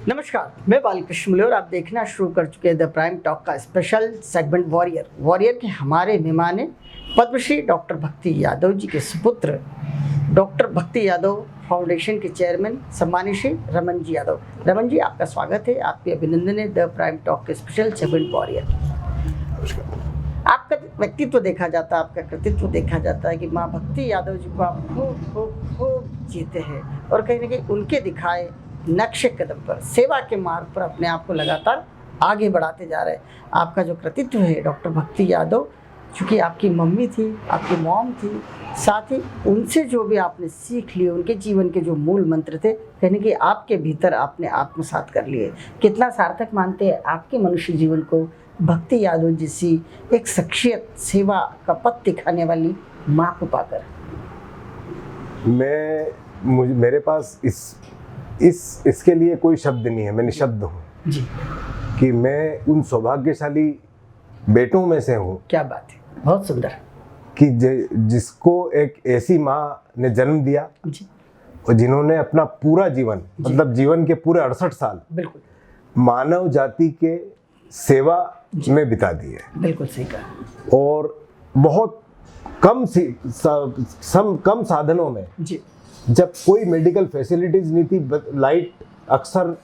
नमस्कार, मैं बालकृष्ण मुले और आप देखना शुरू कर चुके हैं द प्राइम टॉक का स्पेशल सेगमेंट वॉरियर के हमारे मेहमान हैं पद्मश्री डॉक्टर भक्ति यादव जी के सुपुत्र डॉक्टर भक्ति यादव फाउंडेशन के चेयरमैन सम्मानित श्री रमन जी यादव। रमन जी, आपका स्वागत है, आपके अभिनंदन है द प्राइम टॉक के स्पेशल सेगमेंट वॉरियर। आपका व्यक्तित्व देखा जाता है, आपका कृतित्व देखा जाता है कि माँ भक्ति यादव जी को आप खूब जीते हैं और कहीं ना कहीं उनके दिखाए नक्शे कदम पर सेवा के मार्ग पर अपने आप को लगातार आगे बढ़ाते जा रहे हैं। आपका जो कृतित्व है डॉक्टर भक्ति यादव, चूँकि आपकी मम्मी थी, आपकी मॉम थी, साथ ही उनसे जो भी आपने सीख लिए, उनके जीवन के जो मूल मंत्र थे कहीं ना कहीं आपके भीतर आपने आत्मसात कर लिए। कितना सार्थक मानते हैं आपके मनुष्य जीवन को भक्ति यादव जैसी एक शख्सियत, सेवा का पथ दिखाने वाली माँ को पाकर? मेरे पास इसके लिए कोई शब्द नहीं है। मैं निशब्द हूँ जी कि मैं उन सौभाग्यशाली बेटों में से हूँ। क्या बात है, बहुत सुंदर। कि जिसको एक ऐसी माँ ने जन्म दिया जी और जिन्होंने अपना पूरा जीवन, मतलब जीवन के पूरे 68 साल बिल्कुल मानव जाति के सेवा में बिता दिए। बिल्कुल सही कहा। और बहुत कम साधनों में, जी जब कोई मेडिकल फैसिलिटीज नहीं थी, लाइट अक्सर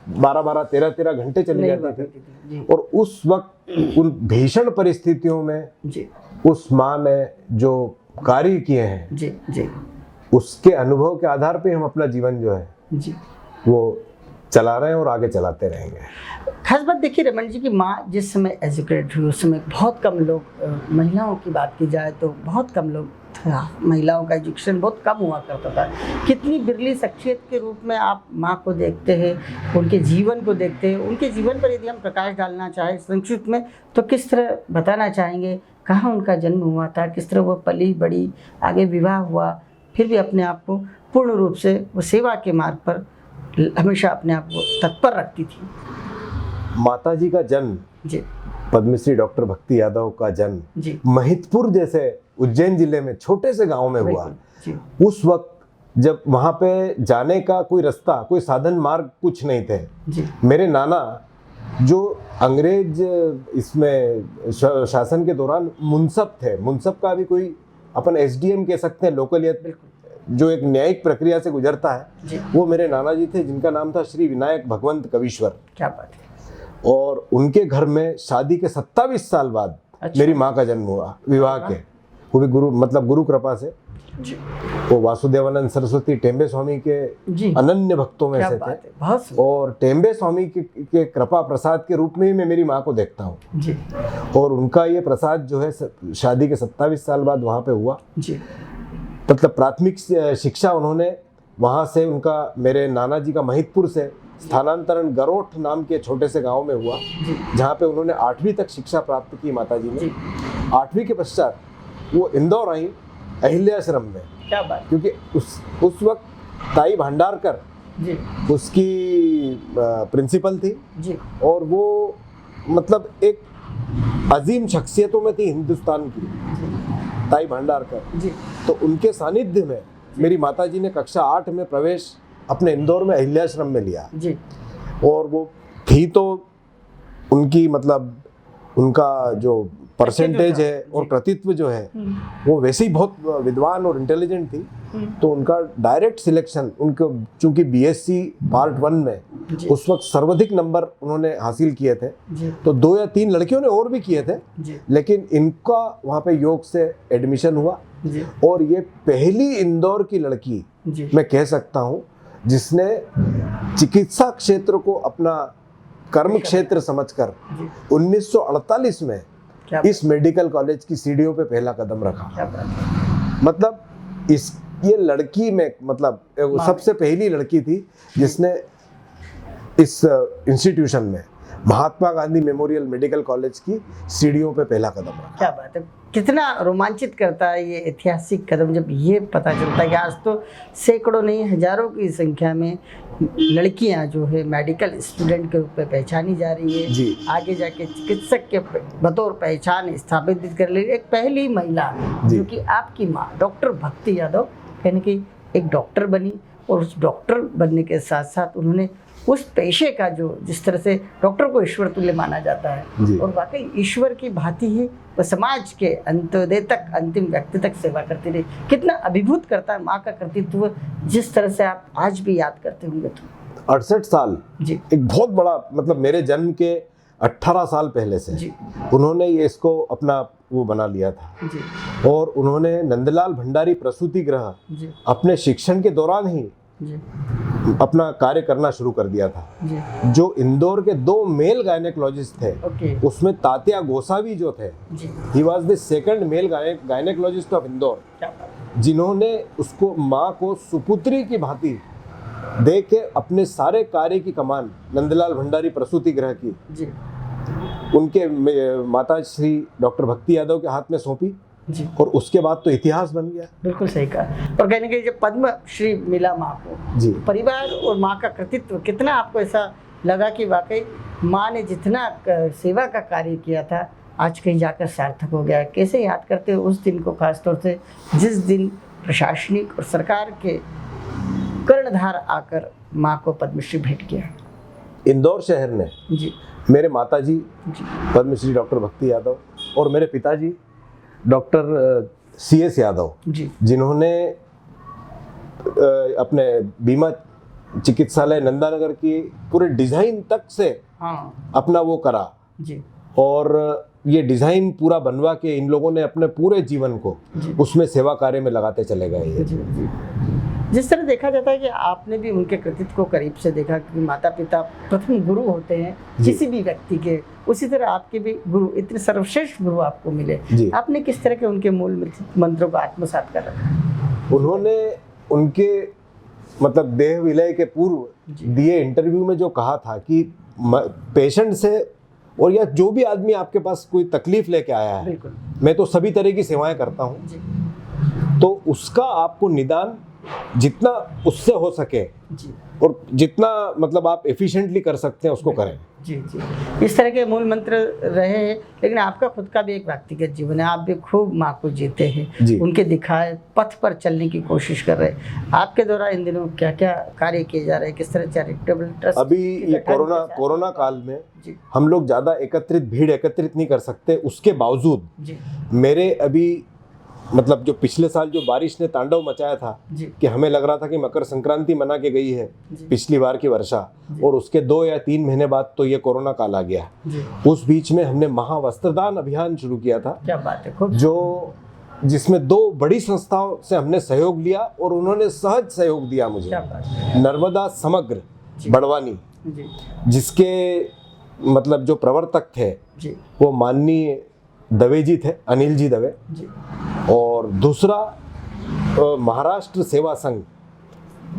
12-12, 13-13 घंटे चली जाती थी, और उस वक्त उन भीषण परिस्थितियों में जी उस माँ ने जो कार्य किए हैं, जी जी उसके अनुभव के आधार पे हम अपना जीवन जो है जी वो चला रहे हैं और आगे चलाते रहेंगे। खास बात देखिए रमन जी की माँ जिस समय एजुकेटेड हुई उस समय बहुत कम लोग, महिलाओं की बात की जाए तो बहुत कम लोग, महिलाओं का एजुकेशन बहुत कम हुआ करता था। कितनी बिरली शख्सियत के रूप में आप माँ को देखते हैं, उनके जीवन को देखते हैं। उनके जीवन पर यदि हम प्रकाश डालना चाहें संक्षिप्त में तो किस तरह बताना चाहेंगे? कहाँ उनका जन्म हुआ था, किस तरह वो पली बड़ी, आगे विवाह हुआ, फिर भी अपने आप को पूर्ण रूप से वो सेवा के मार्ग पर हमेशा अपने आप को तत्पर रखती थी? माता जी का जन्म, जी पद्मश्री डॉक्टर भक्ति यादव का जन्म जी महितपुर जैसे उज्जैन जिले में छोटे से गांव में हुआ। जी उस वक्त जब वहां पे जाने का कोई रास्ता, कोई साधन मार्ग कुछ नहीं थे। जी मेरे नाना जो अंग्रेज इसमें शासन के दौरान मुंसब थे, मुंसब का भी कोई अपन एसडीएम कह सकते हैं, लोकल, जो एक न्यायिक प्रक्रिया से गुजरता है, वो मेरे नाना जी थे, जिनका नाम था श्री विनायक भगवंत कविश्वर। क्या बात है। और उनके घर में शादी के 27 साल बाद मेरी माँ का जन्म हुआ, विवाह के, वो भी गुरु कृपा से। वो वासुदेवानंद सरस्वती टेम्बे स्वामी के अनन्य भक्तों में से थे, और टेम्बे स्वामी के कृपा प्रसाद के रूप में ही मैं मेरी माँ को देखता हूँ। और उनका ये प्रसाद जो है शादी के 27 साल बाद वहाँ पे हुआ। मतलब प्राथमिक शिक्षा उन्होंने वहाँ से, उनका मेरे नाना जी का महितपुर से स्थानांतरण गरोठ नाम के छोटे से गांव में हुआ, जहाँ पे उन्होंने 8वीं तक शिक्षा प्राप्त की माता जी ने। 8वीं के पश्चात वो इंदौर आई अहिल्याश्रम में। क्या बात। क्योंकि उस वक्त ताई भंडारकर उसकी प्रिंसिपल थी जी। और वो मतलब एक अजीम शख्सियतों में थी हिंदुस्तान की, ताई भंडारकर जी। तो उनके सानिध्य में मेरी माताजी ने कक्षा 8 में प्रवेश अपने इंदौर में अहिल्याश्रम में लिया जी। और वो थी तो उनकी, मतलब उनका जो परसेंटेज है और कृतित्व जो है वो वैसे ही बहुत विद्वान और इंटेलिजेंट थी। तो उनका डायरेक्ट सिलेक्शन, उनको चूंकि बीएससी पार्ट 1 में उस वक्त सर्वाधिक नंबर उन्होंने हासिल किए थे, तो 2 या 3 लड़कियों ने और भी किए थे, लेकिन इनका वहाँ पे योग से एडमिशन हुआ। और ये पहली इंदौर की लड़की मैं कह सकता हूँ जिसने चिकित्सा क्षेत्र को अपना कर्म क्षेत्र समझकर 1948 में इस मेडिकल कॉलेज की सीढ़ियों पे पहला कदम रखा। मतलब ये लड़की में, मतलब सबसे पहली लड़की थी जिसने इस इंस्टीट्यूशन में, Mahatma Gandhi memorial medical college की सीढ़ियों पे पहला कदम रखा। क्या बात है। कितना रोमांचित करता है ये ऐतिहासिक कदम जब ये पता चलता है कि आज तो सैकड़ों नहीं हजारों की संख्या में लड़कियां जो है मेडिकल स्टूडेंट के रूप में पहचानी जा रही है जी। आगे जाके चिकित्सक के बतौर पहचान स्थापित कर ली एक पहली महिला जो कि आपकी माँ डॉक्टर भक्ति यादव, यानी कि एक डॉक्टर बनी, और उस डॉक्टर बनने के साथ साथ उन्होंने उस पेशे का जो जिस तरह से डॉक्टर को ईश्वर तुल्य माना जाता है और वाकई ईश्वर की भांति ही वह समाज के अंत्योदय तक अंतिम व्यक्ति तक सेवा करती रही। कितना अभिभूत करता है माँ का कर्तृत्व, जिस तरह से आप आज भी याद करते होंगे। तो 68 साल जी, एक बहुत बड़ा, मतलब मेरे जन्म के 18 साल पहले से जी, उन्होंने ये इसको अपना वो बना लिया था जी, और उन्होंने नंदलाल भंडारी प्रसूति गृह जी, अपने शिक्षण के दौरान ही जी, अपना कार्य करना शुरू कर दिया था। जी, जो इंदौर के 2 मेल गायनेकोलॉजिस्ट थे, ओके, उसमें तात्या गोसावी जो थे, जी, he was the second male gynaecologist of Indore, क्या बात जिन्होंने उसको माँ को सुपुत्री की भांति दे के अपने सारे कार्य की कमान नंदलाल भंडारी प्रसूति गृह की है। जी, उनके माता श्री डॉक्टर भक्ति यादव के हाथ में सौंपी जी, और उसके बाद तो इतिहास बन गया। बिल्कुल सही कहा। और कहने के जब पद्म श्री मिला माँ को, जी, परिवार और माँ का कृतित्व कितना आपको ऐसा लगा कि वाकई माँ ने जितना सेवा का कार्य किया था आज कहीं जाकर सार्थक हो गया। कैसे याद करते हो उस दिन को, खासतौर से जिस दिन प्रशासनिक और सरकार के कर्णधार आकर माँ को पद्मश्री भेंट किया। इंदौर शहर ने जी, मेरे माताजी जी, पद्मश्री डॉक्टर भक्ति यादव और मेरे पिताजी डॉक्टर CS यादव, जी, जिन्होंने अपने बीमा चिकित्सालय नंदानगर की पूरे डिजाइन तक से हाँ, अपना वो करा जी, और ये डिजाइन पूरा बनवा के इन लोगों ने अपने पूरे जीवन को जी, उसमें सेवा कार्य में लगाते चले गए हैं। जी, जी। जिस तरह देखा जाता है कि आपने भी उनके कृतित्व को करीब से देखा कि माता पिता प्रथम गुरु होते हैं किसी भी व्यक्ति के, उसी तरह आपके भी गुरु, इतने सर्वश्रेष्ठ गुरु आपको मिले। जी। आपने किस तरह के उनके मूल मंत्रों को आत्मसात कर रखा? उन्होंने उनके मतलब देह विलय के पूर्व जी। दिए इंटरव्यू में जो कहा था कि पेशेंट से और या जो भी आदमी आपके पास कोई तकलीफ लेके आया है, बिल्कुल, मैं तो सभी तरह की सेवाएं करता हूँ, जी, तो उसका आपको निदान जितना उससे हो सके जी, और जितना मतलब आप एफिशिएंटली कर सकते हैं उसको करें। जी, जी। इस तरह के मूल मंत्र रहे हैं, लेकिन आपका खुद का भी एक व्यक्तिगत जीवन है। आप भी खूब माँ को जीते हैं, जी। उनके दिखाए पथ पर चलने की कोशिश कर रहे हैं। आपके द्वारा इन दिनों क्या क्या कार्य किए जा रहे हैं, किस तरह चैरिटेबल ट्रस्ट? अभी ये कोरोना काल में जी, हम लोग ज़्यादा भीड़ एकत्रित नहीं कर सकते, उसके बावजूद जी, मेरे अभी मतलब जो पिछले साल जो बारिश ने तांडव मचाया था जी, कि हमें लग रहा था कि मकर संक्रांति मना के गई है जी, पिछली बार की वर्षा, और उसके 2 या 3 महीने बाद तो ये कोरोना काल आ गया। जी। उस बीच में हमने महावस्त्रदान अभियान शुरू किया था, क्या बात है, खूब। जिसमें 2 बड़ी संस्थाओं से हमने सहयोग लिया और उन्होंने सहज सहयोग दिया मुझे। क्या बात है। नर्मदा समग्र जी। बड़वानी, जी, जिसके मतलब जो प्रवर्तक थे जी, वो माननीय दवे जी थे, अनिल जी दवे, जी, और दूसरा महाराष्ट्र सेवा संघ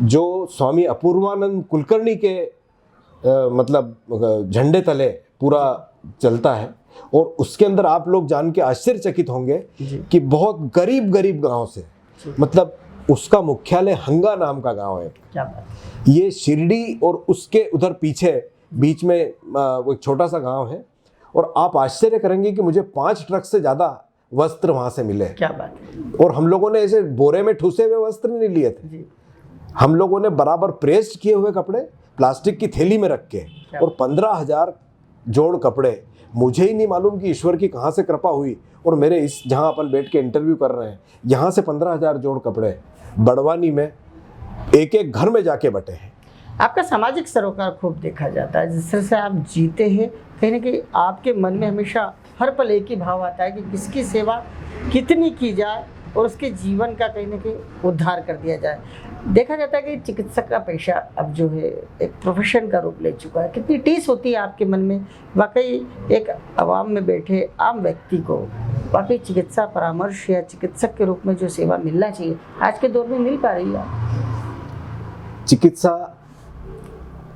जो स्वामी अपूर्वानंद कुलकर्णी के मतलब झंडे तले पूरा चलता है, और उसके अंदर आप लोग जान के आश्चर्यचकित होंगे जी। कि बहुत गरीब गांव से, मतलब उसका मुख्यालय हंगा नाम का गांव है। क्या बात है। ये शिरडी और उसके उधर पीछे बीच में वो एक छोटा सा गांव है, और आप आश्चर्य करेंगे कि मुझे 5 ट्रक से ज़्यादा वस्त्र वहाँ से मिले। क्या बात है। और हम लोगों ने ऐसे बोरे में ठूसे हुए वस्त्र नहीं लिए थे, जी, हम लोगों ने बराबर प्रेस्ड किए हुए कपड़े प्लास्टिक की थैली में रख के, और 15,000 जोड़ कपड़े। मुझे ही नहीं मालूम कि ईश्वर की कहाँ से कृपा हुई, और मेरे इस जहाँ अपन बैठ के इंटरव्यू कर रहे हैं यहाँ से 15,000 जोड़ कपड़े बड़वानी में एक घर में जाके बटे हैं। आपका सामाजिक सरोकार खूब देखा जाता है। जिस तरह से आप जीते हैं, कहीं ना कहीं आपके मन में हमेशा हर पल एक ही भाव आता है कि किसकी सेवा कितनी की जाए और उसके जीवन का कहीं ना कहीं उद्धार कर दिया जाए। देखा जाता है कि चिकित्सक का पेशा अब जो है एक प्रोफेशन का रूप ले चुका है। कितनी टीस होती है आपके मन में, वाकई एक आवाम में बैठे आम व्यक्ति को वाकई चिकित्सा परामर्श या चिकित्सक के रूप में जो सेवा मिलना चाहिए आज के दौर में मिल पा रही है? चिकित्सा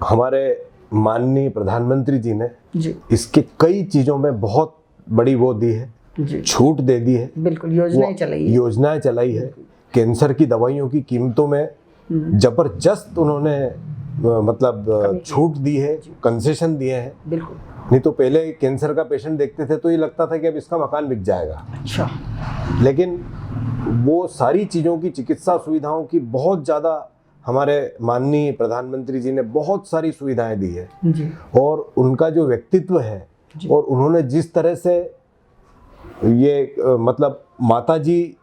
हमारे माननीय प्रधानमंत्री जी ने जी, इसके कई चीज़ों में बहुत बड़ी वो दी है, जी, छूट दे दी है, बिल्कुल योजनाएं चलाई है। कैंसर की दवाइयों की कीमतों में जबरदस्त उन्होंने मतलब छूट दी है, कंसेशन दिए हैं। बिल्कुल। नहीं तो पहले कैंसर का पेशेंट देखते थे तो ये लगता था कि अब इसका मकान बिक जाएगा। अच्छा। लेकिन वो सारी चीज़ों की, चिकित्सा सुविधाओं की बहुत ज़्यादा हमारे माननीय प्रधानमंत्री जी ने बहुत सारी सुविधाएं दी है जी। और उनका जो व्यक्तित्व है और उन्होंने जिस तरह से ये मतलब माता जी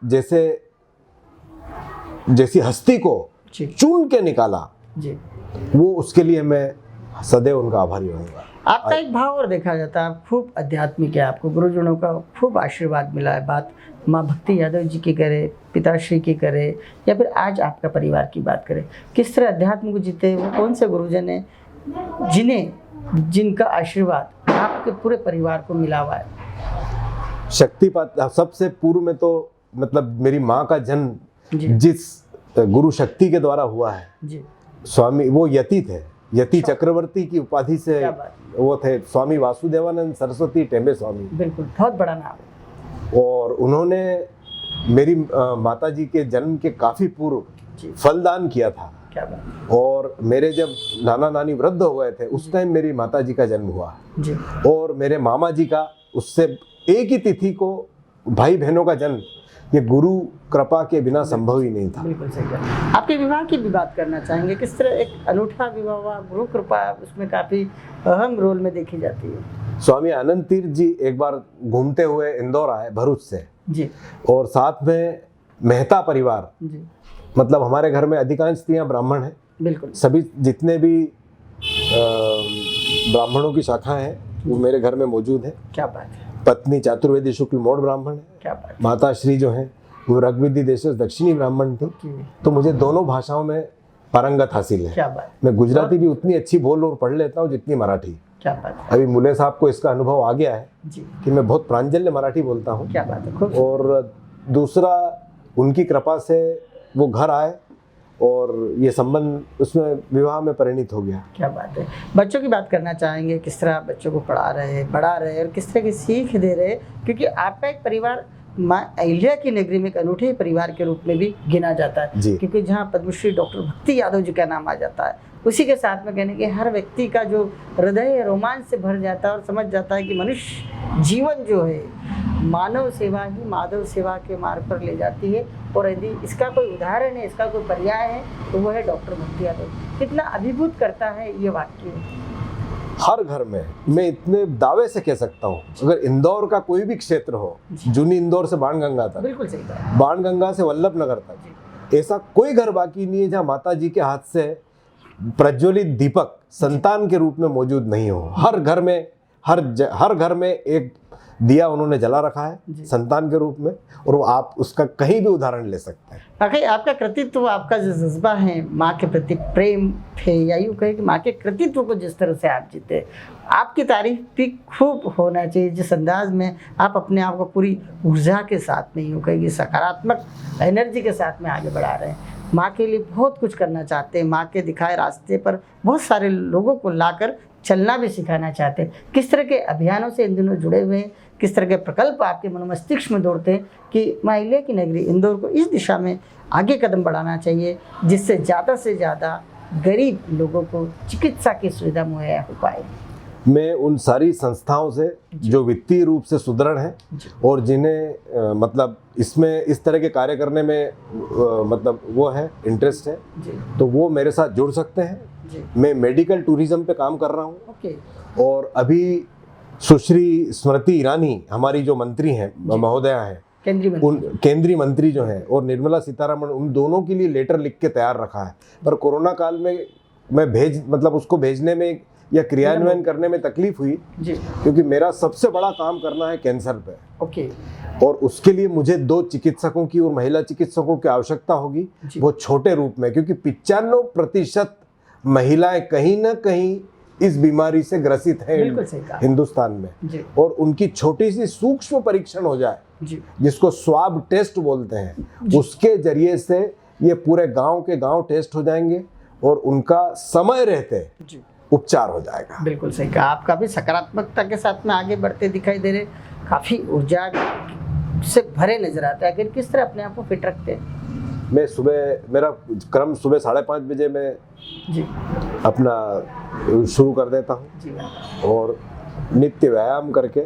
जैसी हस्ती को चुन के निकाला जी, वो उसके लिए मैं सदैव उनका आभारी रहूँगा। आपका एक भाव और देखा जाता है, आप खूब आध्यात्मिक है, आपको गुरुजनों का खूब आशीर्वाद मिला है। बात माँ भक्ति यादव जी की करे, पिताश्री की करे, या फिर आज आपका परिवार की बात करें, किस तरह अध्यात्म को जीते, वो कौन से गुरुजन हैं जिनका आशीर्वाद आपके पूरे परिवार को मिला हुआ है? शक्तिपात सबसे पूर्व में तो मतलब मेरी माँ का जन्म जिस गुरु शक्ति के द्वारा हुआ है जी, स्वामी वो यति थे, यति चक्रवर्ती की उपाधि से वो थे स्वामी वासुदेवानंद सरस्वती टेम्बे स्वामी। बिल्कुल, बहुत बड़ा नाम है। और उन्होंने मेरी माता जी के जन्म के काफी पूर्व फलदान किया था। क्या बात। और मेरे जब नाना नानी वृद्ध हो गए थे उस टाइम मेरी माता जी का जन्म हुआ जी। और मेरे मामा जी का उससे एक ही तिथि को भाई बहनों का जन्म ये गुरु कृपा के बिना संभव ही नहीं था। बिल्कुल सही है। आपके विवाह की भी बात करना चाहेंगे, किस तरह एक अनूठा विवाह हुआ, गुरु कृपा उसमें काफी अहम रोल में देखी जाती है। स्वामी आनंद तीर्थ जी एक बार घूमते हुए इंदौर आए भरूच से जी, और साथ में मेहता परिवार जी, मतलब हमारे घर में अधिकांश स्त्रियां ब्राह्मण हैं। बिल्कुल, सभी जितने भी ब्राह्मणों की शाखाएं हैं वो मेरे घर में मौजूद है। क्या बात है। पत्नी चातुर्वेदी शुक्ल मौड़ ब्राह्मण है, क्या बात। माता श्री जो है वो ऋग्वेदी देशज दक्षिणी ब्राह्मण थी, तो मुझे दोनों भाषाओं में पारंगत हासिल है। क्या बात। मैं गुजराती भी उतनी अच्छी बोल और पढ़ लेता हूँ जितनी मराठी। क्या बात है। अभी मुले साहब को इसका अनुभव आ गया है जी, कि मैं बहुत प्रांजल्य मराठी बोलता हूँ। क्या बात है। और दूसरा उनकी कृपा से वो घर आए और ये संबंध उसमें विवाह में परिणित हो गया। क्या बात है। बच्चों की बात करना चाहेंगे, किस तरह आप बच्चों को पढ़ा रहे हैं, बढ़ा रहे हैं और किस तरह की सीख दे रहे हैं, क्योंकि आपका एक परिवार माँ अहिल्या की नगरी में एक अनूठे परिवार के रूप में भी गिना जाता है, क्योंकि जहाँ पद्मश्री डॉक्टर भक्ति यादव जी का नाम आ जाता है, उसी के साथ में कहने के हर व्यक्ति का जो हृदय रोमांच से भर जाता है और समझ जाता है कि मनुष्य जीवन जो है मानव सेवा ही माधव सेवा के मार्ग पर ले जाती है। और यदि इसका कोई उदाहरण है, इसका कोई पर्याय है, तो वो है डॉक्टर भक्ति यादव। कितना अभिभूत करता है ये वाक्य। हर घर में मैं इतने दावे से कह सकता हूँ, अगर इंदौर का कोई भी क्षेत्र हो, जूनी इंदौर से बाणगंगा तक, बिल्कुल सही बात, बाणगंगा से वल्लभ नगर तक, ऐसा कोई घर बाकी नहीं है जहाँ माता जी के हाथ से प्रज्वलित दीपक संतान के रूप में मौजूद नहीं हो। हर घर में हर घर में एक दिया उन्होंने जला रखा है संतान के रूप में, और वो आप उसका कहीं भी उदाहरण ले सकते हैं। आखिर आपका कृतित्व, आपका जो जज्बा है माँ के प्रति प्रेम है, या यूँ कहे कि माँ के कृतित्व को जिस तरह से आप जीते, आपकी तारीफ भी खूब होना चाहिए। जिस अंदाज में आप अपने आप को पूरी ऊर्जा के साथ में, यूँ कहे कि सकारात्मक एनर्जी के साथ में आगे बढ़ा रहे हैं, माँ के लिए बहुत कुछ करना चाहते हैं, माँ के दिखाए रास्ते पर बहुत सारे लोगों को लाकर चलना भी सिखाना चाहते हैं। किस तरह के अभियानों से इन दिनों जुड़े हुए हैं, किस तरह के प्रकल्प आपके मनोमस्तिष्क में दौड़ते हैं कि माँ अहिल्या की नगरी इंदौर को इस दिशा में आगे कदम बढ़ाना चाहिए, जिससे ज़्यादा से ज़्यादा गरीब लोगों को चिकित्सा की सुविधा मुहैया हो पाए। मैं उन सारी संस्थाओं से जो वित्तीय रूप से सुदृढ़ हैं और जिन्हें मतलब इसमें इस तरह के कार्य करने में मतलब वो है इंटरेस्ट है, तो वो मेरे साथ जुड़ सकते हैं। मैं मेडिकल टूरिज्म पे काम कर रहा हूँ। और अभी सुश्री स्मृति ईरानी हमारी जो मंत्री हैं, महोदया हैं, केंद्रीय मंत्री जो हैं, और निर्मला सीतारमण, उन दोनों के लिए लेटर लिख के तैयार रखा है। पर कोरोना काल में मैं मतलब उसको भेजने में या क्रियान्वयन करने में तकलीफ हुई क्योंकि मेरा सबसे बड़ा काम करना है कैंसर पे। और उसके लिए मुझे 2 चिकित्सकों की और महिला चिकित्सकों की आवश्यकता होगी, वो छोटे रूप में, क्योंकि 95% महिलाएं कहीं ना कहीं इस बीमारी से ग्रसित हैं हिंदुस्तान में, और उनकी छोटी सी सूक्ष्म परीक्षण हो जाए जिसको स्वाब टेस्ट बोलते हैं, उसके जरिए से ये पूरे गांव के गांव टेस्ट हो जाएंगे और उनका समय रहते उपचार हो जाएगा। बिल्कुल सही कहा। आपका भी सकारात्मकता के साथ में आगे बढ़ते दिखाई दे रहे, काफ़ी ऊर्जा से भरे नजर आते हैं। आखिर किस तरह अपने आप को फिट रखते हैं? मैं मेरा क्रम सुबह 5:30 बजे मैं अपना शुरू कर देता हूँ और नित्य व्यायाम करके,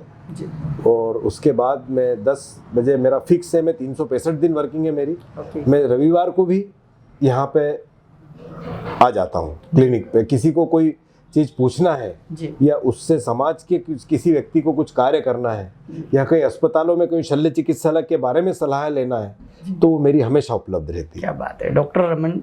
और उसके बाद मैं 10 बजे मेरा फिक्स है, मैं 365 दिन वर्किंग है मेरी। मैं रविवार को भी यहाँ पे आ जाता हूँ क्लिनिक पे, किसी को कोई चीज़ पूछना है या उससे समाज के किसी व्यक्ति को कुछ कार्य करना है या कहीं अस्पतालों में कोई शल्य चिकित्सालय के बारे में सलाह लेना है, तो वो मेरी हमेशा उपलब्ध रहती है। क्या बात है डॉक्टर रमन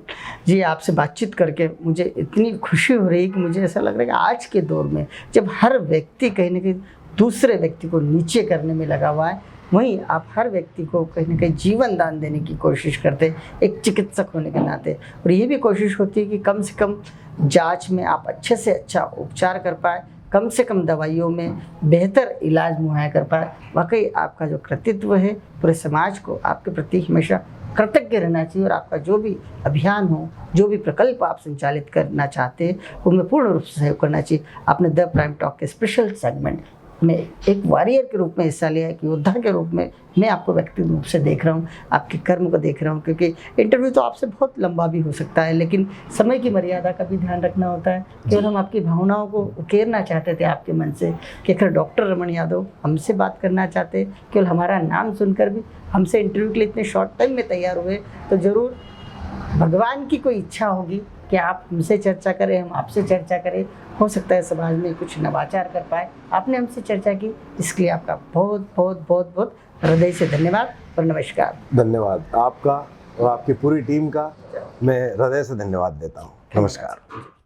जी, आपसे बातचीत करके मुझे इतनी खुशी हो रही है कि मुझे ऐसा लग रहा है कि आज के दौर में जब हर व्यक्ति कहीं ना कहीं दूसरे व्यक्ति को नीचे करने में लगा हुआ है, वहीं आप हर व्यक्ति को कहीं ना कहीं जीवन दान देने की कोशिश करते हैं एक चिकित्सक होने के नाते। और ये भी कोशिश होती है कि कम से कम जांच में आप अच्छे से अच्छा उपचार कर पाए, कम से कम दवाइयों में बेहतर इलाज मुहैया कर पाए। वाकई आपका जो कृतित्व है पूरे समाज को आपके प्रति हमेशा कृतज्ञ रहना चाहिए, और आपका जो भी अभियान हो, जो भी प्रकल्प आप संचालित करना चाहते हैं, उनमें पूर्ण रूप से सहयोग करना चाहिए। आपने द प्राइम टॉक के स्पेशल सेगमेंट में एक वॉरियर के रूप में हिस्सा लिया है, कि योद्धा के रूप में मैं आपको व्यक्तिगत रूप से देख रहा हूँ, आपके कर्म को देख रहा हूँ। क्योंकि इंटरव्यू तो आपसे बहुत लंबा भी हो सकता है, लेकिन समय की मर्यादा का भी ध्यान रखना होता है। केवल हम आपकी भावनाओं को उकेरना चाहते थे आपके मन से कि अगर डॉक्टर रमन यादव हमसे बात करना चाहते, केवल हमारा नाम सुनकर भी हमसे इंटरव्यू के लिए इतने शॉर्ट टाइम में तैयार हुए, तो ज़रूर भगवान की कोई इच्छा होगी कि आप हमसे चर्चा करें, हम आपसे चर्चा करें। हो सकता है समाज में कुछ नवाचार कर पाए। आपने हमसे चर्चा की, इसके लिए आपका बहुत बहुत बहुत बहुत हृदय से धन्यवाद और नमस्कार। धन्यवाद आपका और आपकी पूरी टीम का मैं हृदय से धन्यवाद देता हूँ। नमस्कार।